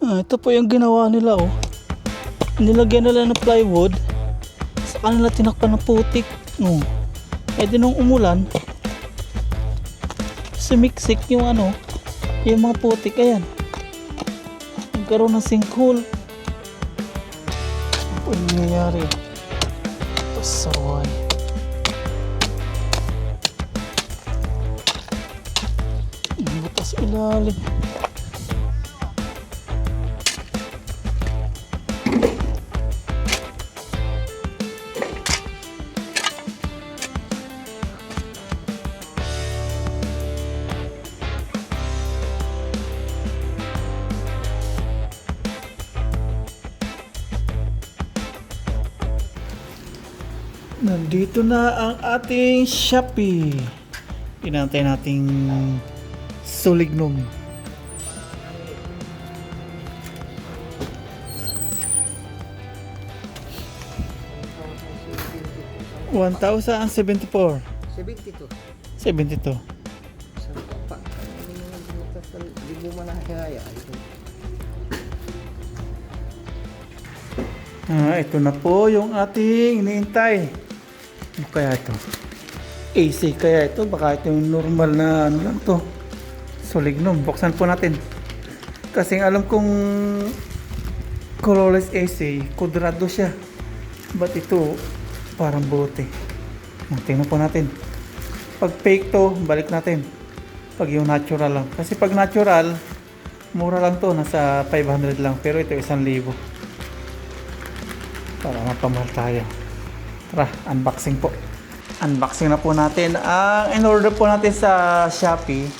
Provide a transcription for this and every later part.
Ito po yung ginawa nila oh. Nilagyan nila ng plywood. Sa kanila tinakpan ng putik. Oh. Eh di nung umulan, sumiksik yung ano, yung mga putik. Ayan. Nagkaroon ng sinkhole. Ano po yung nangyayari? Pasaway. Butas ilalim. Nandito na ang ating Shopee. Inantay nating Solignum. $1,074. 72. 72. Sa pa. Hindi mo manahaya. Ito na po yung ating iniintay. Ano kaya ito? AC kaya ito? Baka ito yung normal na ano lang to. Solignum. Buksan po natin. Kasi alam kong colorless AC, kudrado siya. But ito, parang bote. Tingnan po natin. Pag fake to, balik natin. Pag yung natural lang. Kasi pag natural, mura lang to. Nasa 500 lang. Pero ito 1,000. Para mapamahal tayo. Tara, unboxing po. Unboxing na po natin. Ang in-order po natin sa Shopee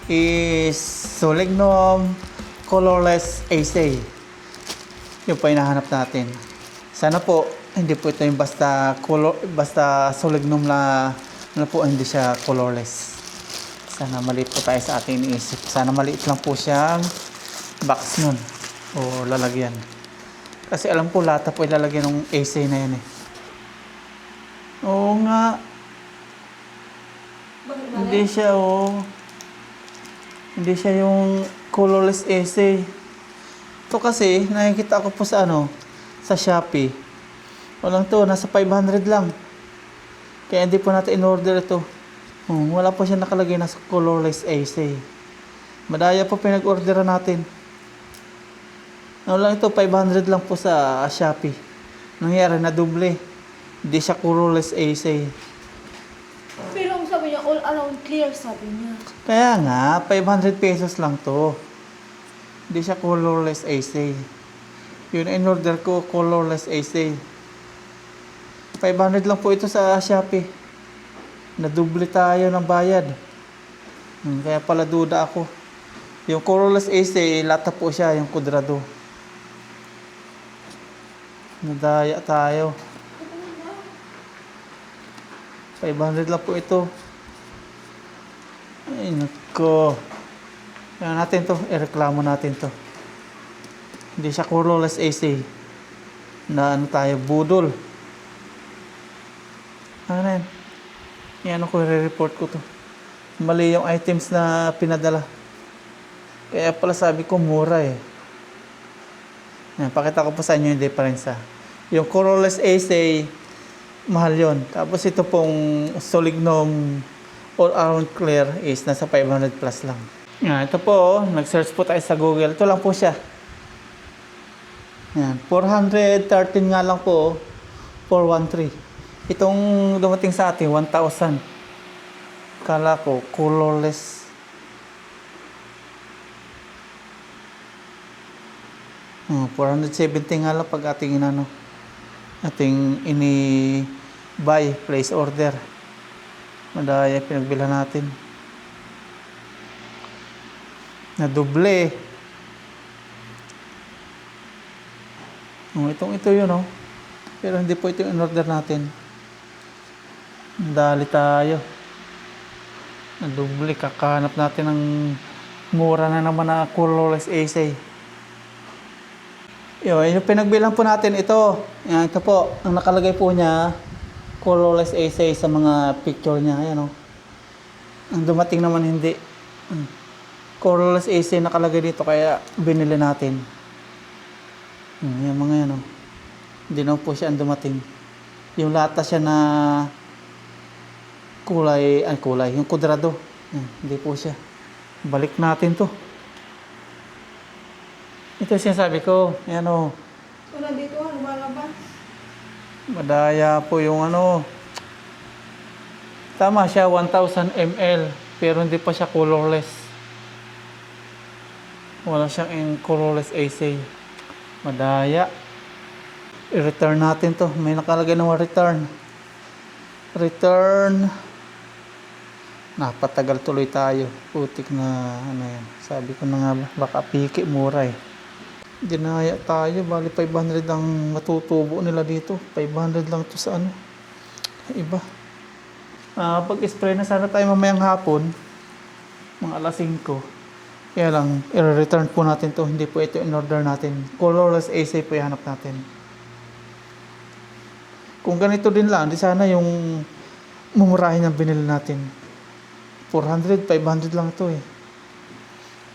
is Solignum Colorless AC. Yung pa hinahanap natin. Sana po, hindi po ito yung basta Solignum na po, hindi siya colorless. Sana maliit po tayo sa ating iniisip. Sana maliit lang po siyang box nun o lalagyan. Kasi alam ko lata po ilalagyan ng AC na yun eh. Oo nga. Hindi siya hindi siya yung colorless AC. Ito kasi nakikita ko po sa sa Shopee. Walang to, nasa 500 lang. Kaya hindi po natin in-order ito. Wala po siya nakalagay na sa colorless AC. Madaya po pinag-orderan natin. Ano lang ito, 500 lang po sa Shopee. Nangyari na doble. Hindi siya colorless AC. Pero ang sabi niya, all around clear, sabi niya. Kaya nga, 500 pesos lang to. Hindi siya colorless AC. Yun, in-order ko, colorless AC. 500 lang po ito sa Shopee. Nadoble tayo ng bayad. Kaya pala duda ako. Yung colorless AC, lata po siya, yung kudrado. Nadaya tayo. 500 lang po ito. Ay, nako. Kaya natin to, ireklamo natin to. Hindi siya colorless AC. Na tayo, budol. Ano yan? Yan ko, i-report ko to. Mali yung items na pinadala. Kaya pala sabi ko, mura eh. Yan, pakita ko po sa inyo yung difference. Yung colorless AC, mahal yon. Tapos ito pong Solignum all around clear is nasa 500 plus lang. Yan, ito po, nag-search po tayo sa Google. Ito lang po siya. Yan, 413 nga lang po, 413. Itong dumating sa atin, 1,000. Kala ko, colorless. Oh, 470 nga lang pag ating ating buy, place order. Madaya pinagbilhan natin. Nadoble. Ito yun Pero hindi po ito yung in-order natin. Dali tayo. Nadoble. Kakahanap natin ng mura na naman na colorless AC. Yung pinagbilang po natin ito. Yan, ito po. Ang nakalagay po niya, colorless AC sa mga picture niya. Ayan Ang dumating naman hindi. Colorless AC nakalagay dito kaya binili natin. Yung mga yan, oh. Hindi na po siya ang dumating. Yung lata siya na kulay, yung kudrado. Hindi po siya. Balik natin to. Ito yung sinasabi ko. Ayan, oh. So, nandito, lumalabas. Madaya po yung ano. Tama siya, 1,000 ml. Pero hindi pa siya colorless. Wala siyang colorless AC. Madaya. I-return natin to. May nakalagay na return. Return. Napatagal tuloy tayo. Putik na ano yan. Sabi ko na nga baka piki mura eh. Dinaya tayo. Bali 500 ang matutubo nila dito. 500 lang to sa ano. Iba. Pag-spray na sana tayo mamayang hapon. Mga alas 5. Kaya lang, i-return po natin to. Hindi po ito in-order natin. Colorless AC po ihanap natin. Kung ganito din lang, di sana yung mumurahin ang binili natin. 400, 500 lang ito eh.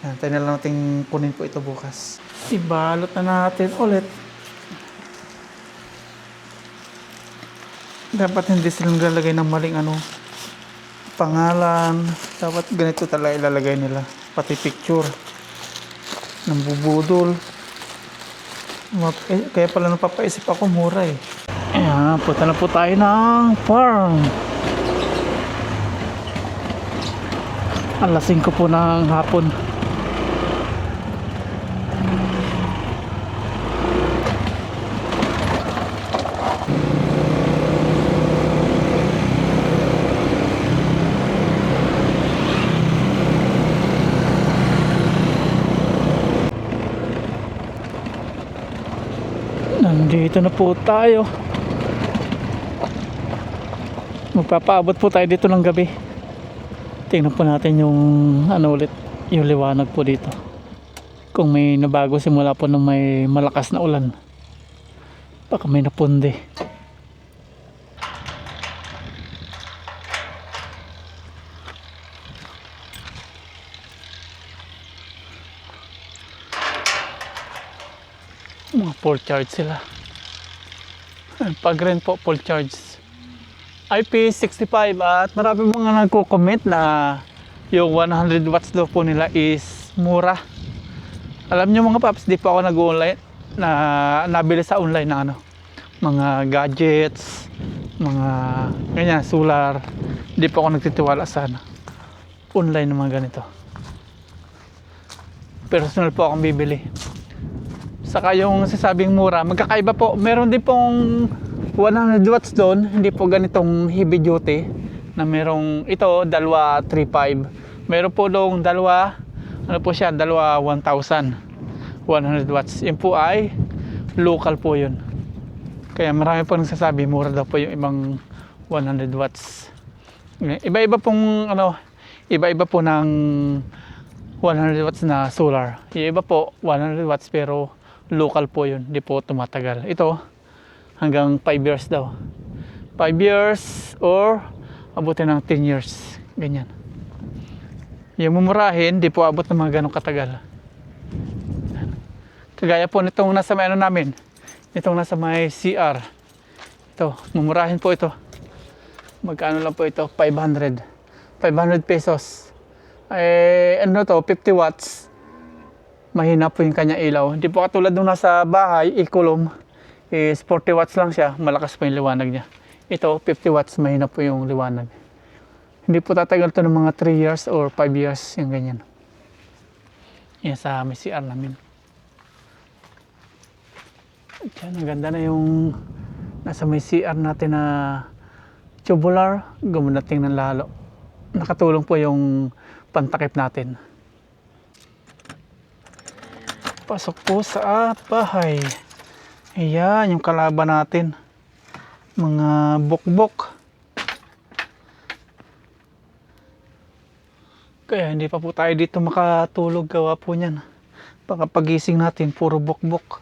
Yan, tayo na lang natin kunin po ito bukas. Ibalot na natin ulit. Dapat hindi silang lalagay ng maling pangalan. Dapat ganito talaga ilalagay nila. Pati picture. Nang bubudol. Kaya pala napapaisip ako mura eh. Ayan, punta na po tayo ng farm. Alas 5 po ng hapon. Nandito na po tayo. Magpapaabot po tayo dito ng gabi. Tingnan po natin yung ulit, yung liwanag po dito. Kung may nabago simula po nung may malakas na ulan. Baka may napundi. Mga full charge sila. Pag rin po full charge. IP65 at marami mga nagko-comment na yung 100 watts daw po nila is mura. Alam nyo mga paps, di pa ako nag-online na nabili sa online na mga gadgets, mga ganyan, solar. Di pa ako nagtitiwala sa online ng mga ganito. Personal po akong bibili. Saka yung sasabing mura, magkakaiba po. Meron din pong 100 watts doon, hindi po ganitong heavy duty na merong ito, dalawa 3.5. Meron po doong dalawa, dalawa 1,000 100 watts. Yun po ay local po yun. Kaya marami po nagsasabi, mura daw po yung ibang 100 watts. Iba-iba pong iba-iba po ng 100 watts na solar. Yung iba po 100 watts pero local po yun, hindi po tumatagal. Ito hanggang 5 years daw. 5 years or abutin ng 10 years. Ganyan. Yung mumurahin, di po abot ng mga ganong katagal. Kagaya po nitong nasa may namin. Itong nasa may CR. Ito, mumurahin po ito. Magkano lang po ito? 500. 500 pesos. 50 watts. Mahina po yung kanya ilaw. Hindi po katulad nung nasa bahay, i-kulom. Is 40 watts lang siya, malakas pa yung liwanag niya. Ito, 50 watts, mahina po yung liwanag. Hindi po tatagal to ng mga 3 years or 5 years, yung ganyan. Yan sa may CR namin. Diyan, ang ganda na yung nasa may CR natin na tubular, gumunating ng lalo. Nakatulong po yung pantakip natin. Pasok po sa bahay. Ayan, yung kalaban natin. Mga bukbok. Kaya hindi pa po tayo dito makatulog, gawa po niyan. Baka pagising natin, puro bukbok.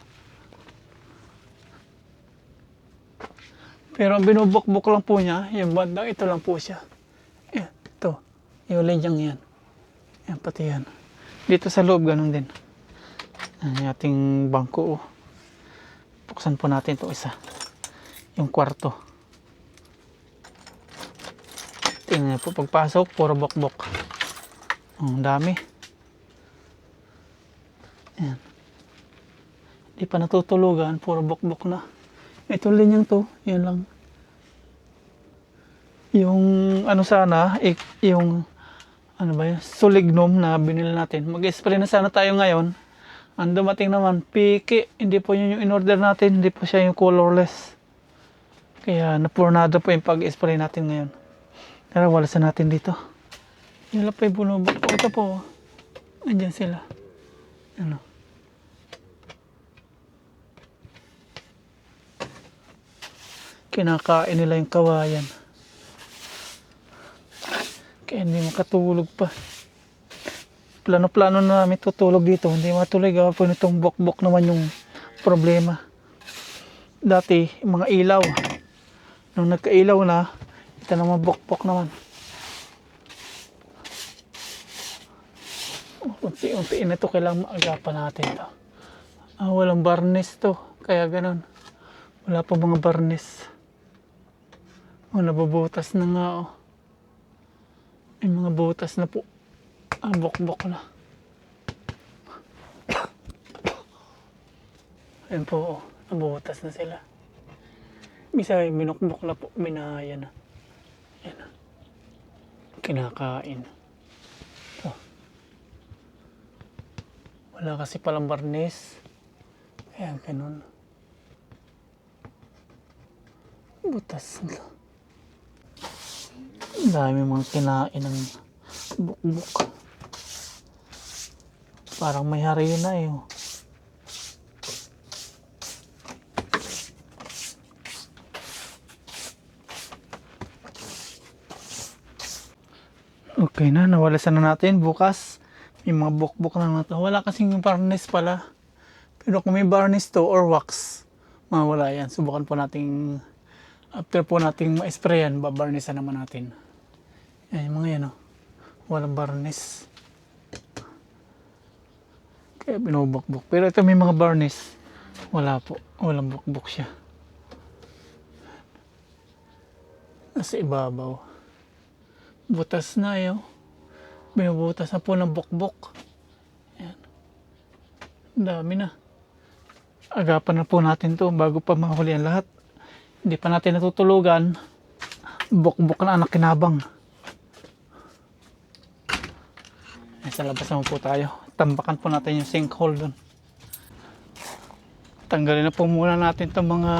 Pero ang binubukbok lang po niya, yung bandang ito lang po siya. Ito, yung linyang yan. Yan, pati yan. Dito sa loob, ganun din. Ang ating bangko. Buksan po natin ito isa. Yung kwarto. Tingnan po, pagpasok, puro bok-bok. Ang dami. Ayan. Di pa natutulugan, puro bok-bok na. Ito linyang to, yan lang. Yung ano sana, yung ano ba yun, Solignum na binili natin. Mag-spray na sana tayo ngayon. Ang dumating naman, piki. Hindi po yun yung in-order natin. Hindi po siya yung colorless. Kaya napurnado po yung pag-spray natin ngayon. Tara, walasan natin dito. Yung lapay bunubok po. Ito po. Andyan sila. Ano. Kinakain nila yung kawayan. Kaya hindi makatulog pa. Plano-plano na namin tutulog dito. Hindi matulog. Po nitong bok-bok naman yung problema. Dati, mga ilaw. Nung nagka-ilaw na, ito naman bok-bok naman. Unti-unti na ito. Kailangan maagapan natin ito. Walang barnes to. Kaya ganun. Wala pa mga barnes. Nababutas na nga. May mga butas na po. Bok-bok na. Ayan po, nabutas na sila. Misa minukbok na po, minaya na. Ayan. Kinakain. Oh. Wala kasi palang barnes. Ayan, ganun. Butas na. Ang dami mga kinain ng bok-bok. Parang may hari na eh. Okay na, nawalasan na natin. Bukas, may mga bok-bok na natin. Wala kasing varnish pala. Pero kung may varnish to or wax, mawala yan. Subukan po nating, after po nating ma-sprayan, babarnisan naman natin. Yan, yung mga yan oh. Walang varnish. Kaya binubok-bok. Pero ito may mga varnish. Wala po. Walang bok-bok siya. Nasa ibabaw. Butas na yun. Binubutas na po ng bok-bok. Ayan. Ang dami na. Agapan na po natin to bago pa mahuli ang lahat. Hindi pa natin natutulugan. Bok-bok na anak kinabang. Sa labas naman po tayo. Tambakan po natin yung sinkhole doon. Tanggalin na po muna natin itong mga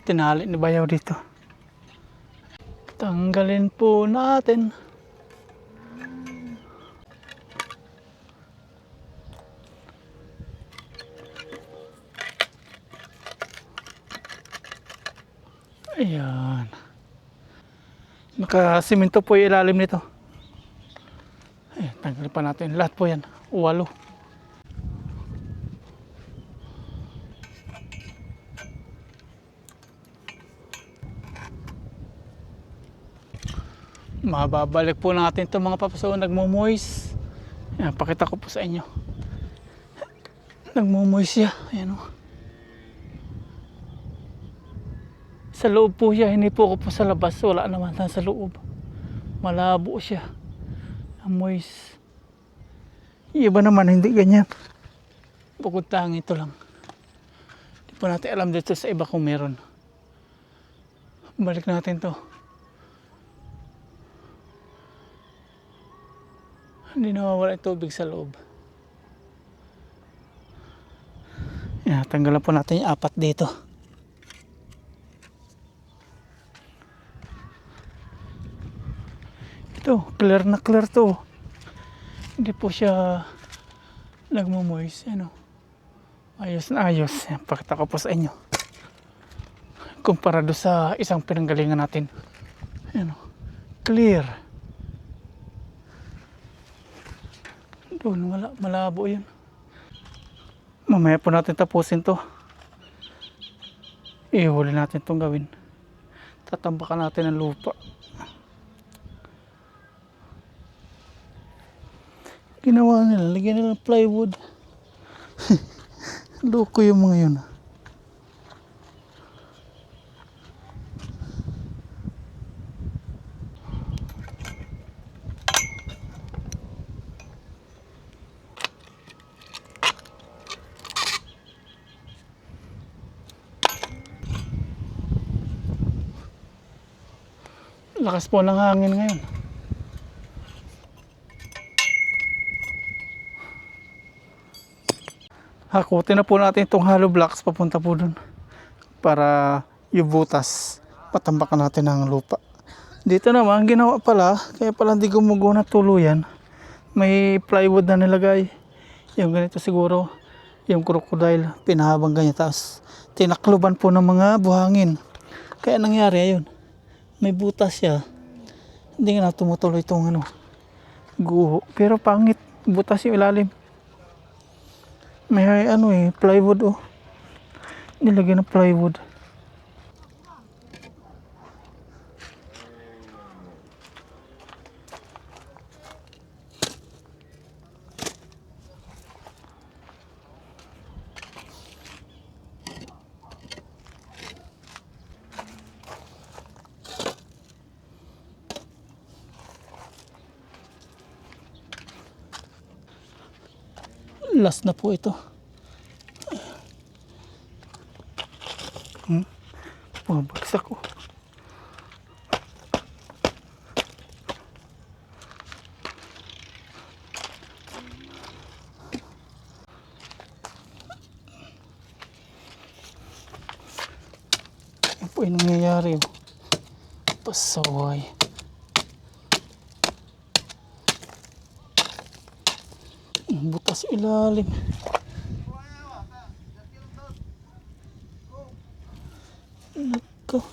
tinali ni Bayaw dito. Tanggalin po natin. Ayan. Nakasimento po yung ilalim nito. Ayan, tanggalin pa natin. Lahat po yan. 8. Mababalik po natin itong mga papaso nagmo-moist. Ayan, pakita ko po sa inyo. Nagmo-moist siya. Ayan o. Sa loob po siya. Hindi po ako po sa labas. Wala naman sa loob. Malabo siya. Moist. Iba naman hindi ganyan. Bukod tang ito lang. Hindi po natin alam dito sa iba kung meron. Balik natin to. Hindi nawawala yung tubig sa loob. Yan, tanggalan po natin yung 4 dito. Ito, clear na clear to. Hindi po siya nagmo-moist. Ano? Ayos na ayos. Yan, pakita ko po sa inyo. Kumpara do sa isang pinanggalingan natin. Ano? Clear. Doon, malabo yun. Mamaya po natin tapusin to. Ihuli natin itong gawin. Tatambakan natin ang lupa. Ginawa nila, lagyan nila ng plywood. Loko yung mga yun. Lakas po ng hangin ngayon. Hakutin na po natin itong hollow blocks papunta po dun. Para yung butas, patambakan natin ng lupa. Dito naman, ginawa pala, kaya pala hindi gumuguna tuluyan. May plywood na nilagay. Yung ganito siguro, yung crocodile, pinahabang ganyan. Tapos, tinakluban po ng mga buhangin. Kaya nangyari, ayun, may butas siya. Hindi nga na tumutuloy itong ano, guho. Pero pangit, butas yung ilalim. May ano plywood oh. Nilagay ng plywood. Last na po ito. Pumabagsak ko. Ano po yung nangyayari? Pasaway. Butas ilalim. Nako.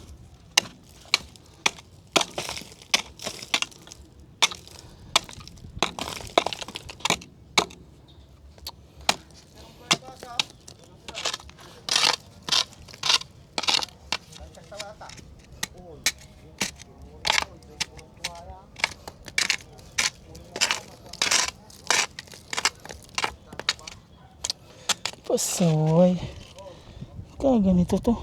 Pasaway. Kaya ganito to.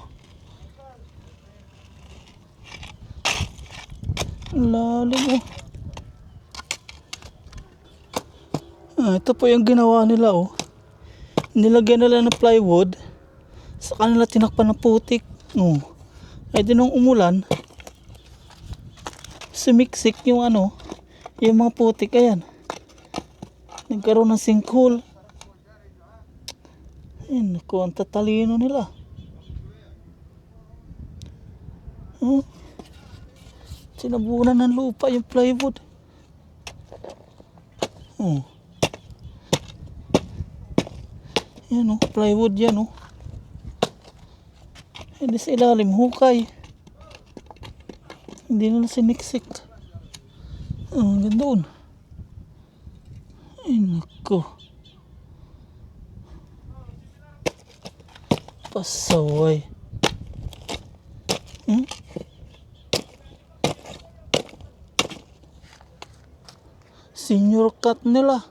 Ang lalim oh. Ito po yung ginawa nila oh. Nilagyan nila ng plywood. Sa kanila tinakpan ng putik. Oh. Ay din nung umulan, sumiksik yung ano, yung mga putik. Ayan. Nagkaroon ng sinkhole. Ayan, naku, ang tatalino nila. Oh. Sinabunan ng lupa yung plywood. Oh. Yan oh, plywood yan oh. Hindi sa ilalim, hukay. Hindi na siniksik. Oh, hanggang doon. Ay, naku. Pasaway. Senior cut nila.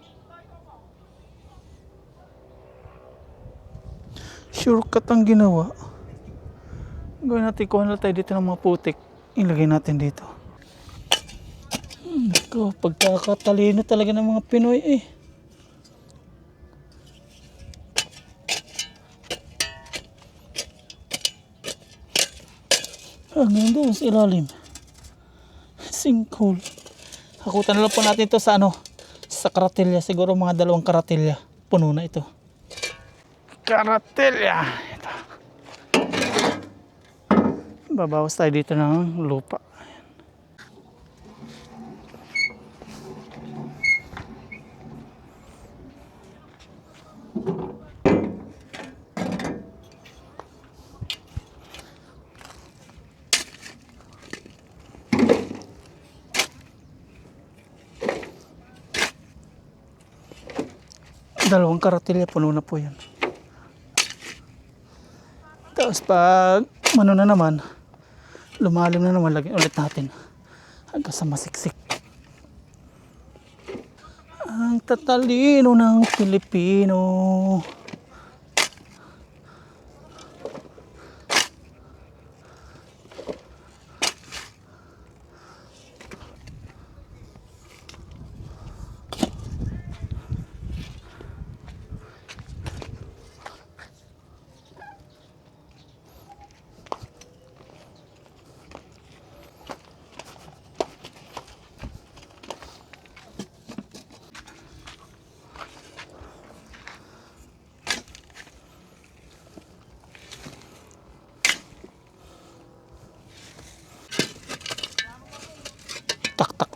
Shortcut ang ginawa. Gawin natin, kuha na tayo dito ng mga putik. Ilagay natin dito. Pagkakatalino talaga ng mga Pinoy eh. Hanggang doon sa ilalim. Sinkhole. Hakutan na lang po natin ito sa ano, sa karatilya. Siguro mga 2 karatilya. Puno na ito. Karatilya. Ito. Babawas tayo dito ng lupa. Dalawang karatilya, puno na po yan. Tapos pag ano na naman, lumalim na naman, lagyan ulit natin hanggang sa masiksik. Ang tatalino ng Pilipino.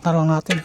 na lang natin.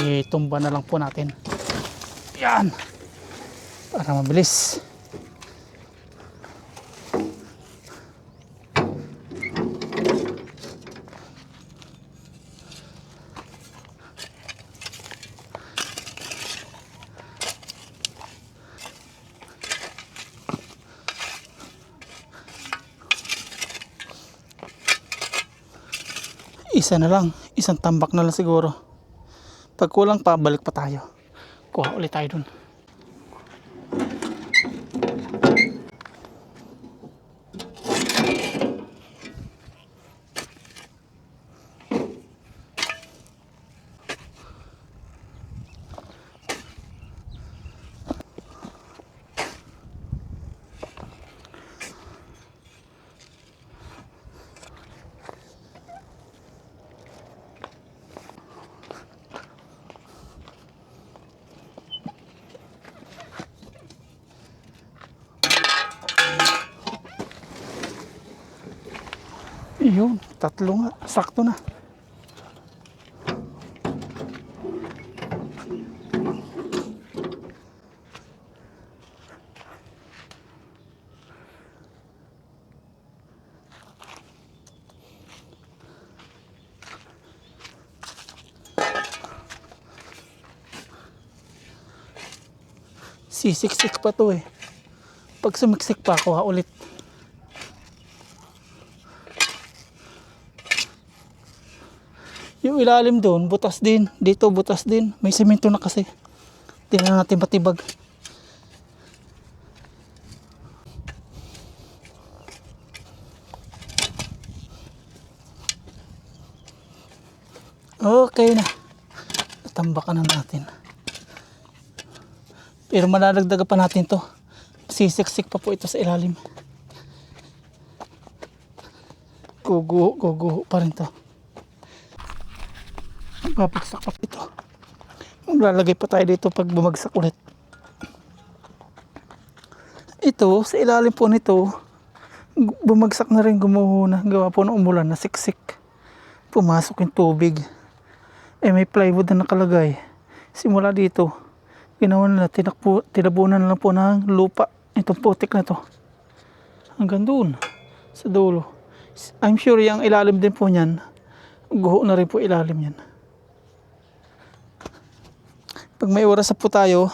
Itumba na lang po natin. Yan. Para mabilis. Isa na lang. Isang tambak na lang siguro. Pag kulang pa, balik pa tayo. Kuha ulit tayo dun. Yun, tatlo nga. Sakto na. Sisiksik pa to eh. Pag sumiksik pa, kuha ulit. Yung ilalim doon, butas din. Dito, butas din. May semento na kasi. Tingnan natin matibag. Okay na. Tambakan na natin. Pero malalagdaga pa natin to. Sisiksik pa po ito sa ilalim. Guguho pa rin to. Babagsak pa ito. Maglalagay pa tayo dito pag bumagsak ulit. Ito, sa ilalim po nito, bumagsak na rin, gumuho na. Gawa po ng umulan, nasiksik. Pumasok yung tubig. May plywood na nakalagay. Simula dito, ginawa nila, tinabunan na lang po ng lupa. Itong putik na to. Hanggang doon, sa dulo. I'm sure yung ilalim din po niyan, guho na rin po ilalim yan. Pag may oras po tayo,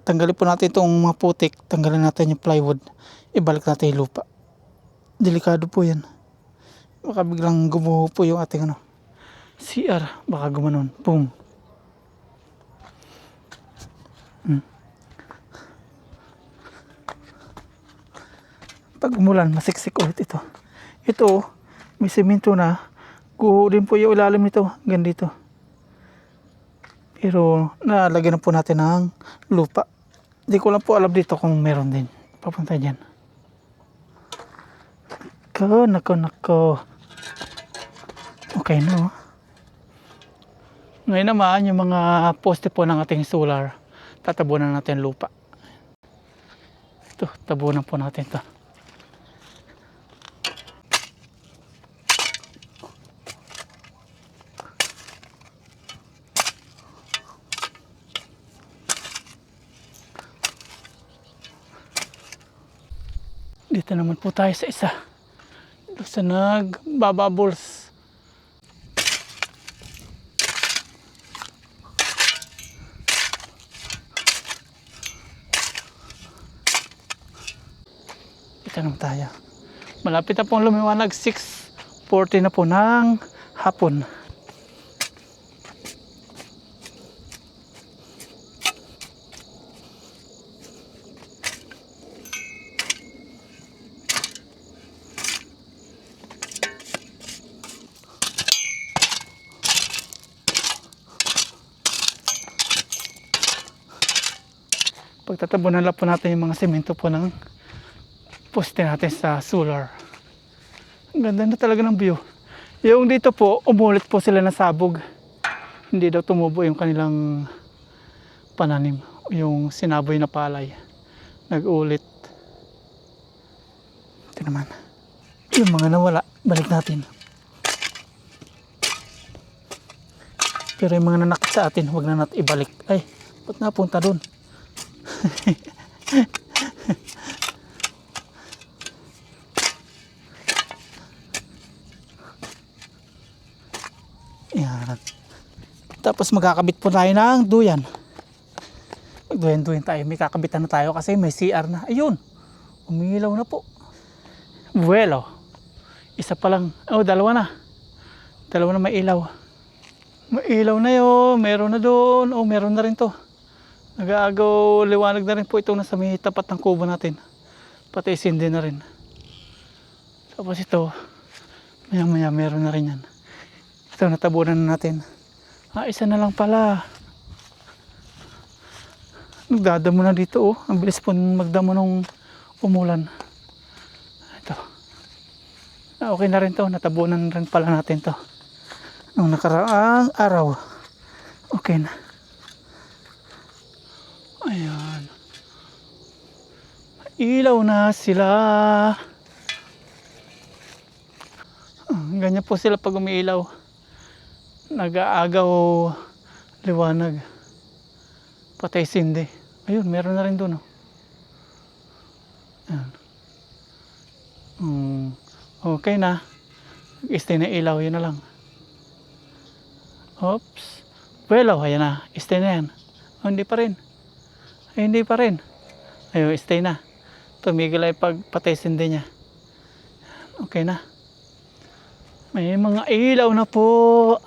tanggalin po natin itong mga putik, tanggalin natin yung plywood, ibalik natin yung lupa. Delikado po yan. Baka biglang gumuho po yung ating CR, baka gumanon. Boom. Pag umulan, masiksik ulit ito. Ito, may semento na, guho din po yung ilalim nito, hanggang dito. Pero nalagyan na po natin ng lupa. Hindi ko lang po alam dito kung meron din. Papunta dyan. Nako. Okay no. Ngayon naman, yung mga poste po ng ating solar, tatabunan natin lupa. Ito, tabunan po natin ito. Dito naman po tayo sa isa. Sa nagbabubbles. Dito naman tayo. Malapit na pong lumiwanag. 6:40 na po ng hapon. Pagtatabunan lang po natin yung mga semento po ng poste natin sa solar. Ang ganda na talaga ng view. Yung dito po, umulit po sila ng sabog. Hindi daw tumubo yung kanilang pananim. Yung sinaboy na palay. Nag-ulit. Ito naman. Yung mga nawala, balik natin. Pero yung mga nanakit sa atin, huwag na natin ibalik. Ay, ba't napunta dun? Yan. Tapos magkakabit po tayo ng duyan. Magduyan-duyan tayo. May kakabitan na tayo kasi may CR na. Ayun. Umilaw na po. Bueno. Isa pa lang. Oh, dalawa na. Dalawa na may ilaw. May ilaw na yun. Meron na doon. Oh, meron na rin to. Nag-aagaw liwanag na rin po itong nasa may tapat ng kubo natin. Pati isindi na rin. Tapos ito, maya meron na rin yan. Ito natabunan na natin. Isa na lang pala. Nagdadamo na dito oh. Ang bilis po magdamo nung umulan. Ito. Okay na rin to. Natabunan rin pala natin to. Nung nakaraang araw. Okay na. Ayan. Ilaw na sila. Ganyan po sila pag umiilaw. Nag-aagaw liwanag. Patay sindi. Ayun, meron na rin doon. Oh. Ayan. Okay na. Stay na ilaw, yun na lang. Oops. Well, ayan na. Stay na yan. Oh, hindi pa rin. Ay, hindi pa rin. Ayun, stay na. Tumigil ay pagpatay sindi niya. Okay na. May mga ilaw na po.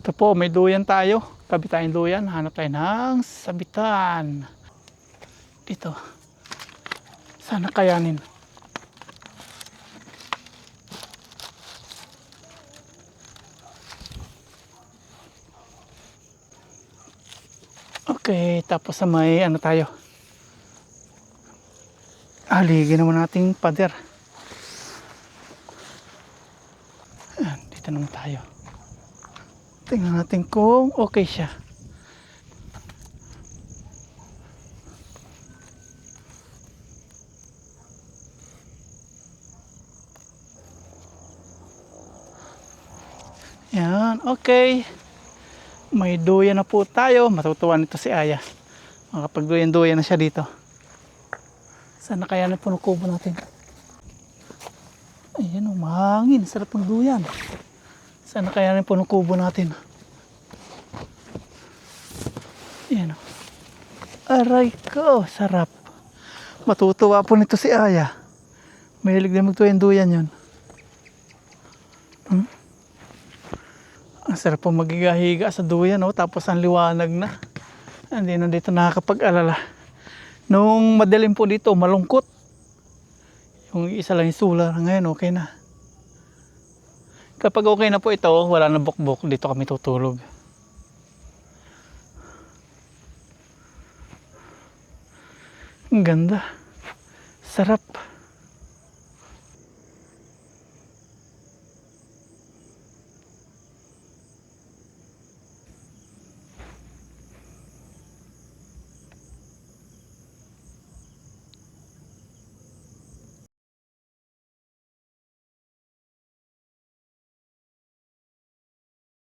Ito po, may duyan tayo. Kabit tayong duyan. Hanap tayo ng sabitan. Dito. Sana kayanin. Okay, tapos sa may ano tayo. Aligin naman nating pader. Ayan, dito naman tayo. Tingnan natin kung okay siya. Yan, okay. May duyan na po tayo. Matutuwa nito si Aya. Makapagduyan-duyan na siya dito. Sana kaya na po ng kubo natin. Ayan o, mahangin. Sarap ng duyan. Sana kaya na po ng kubo natin. Ayan o. Aray ko, sarap. Matutuwa po nito si Aya. Mahilig din magduyan-duyan yun. Ang sarap po magigahiga sa duyan, oh, tapos ang liwanag na. Hindi na dito nakakapag-alala. Nung madilim po dito, malungkot. Yung isa lang yung solar, ngayon okay na. Kapag okay na po ito, wala na bukbok, dito kami tutulog. Ang ganda. Sarap.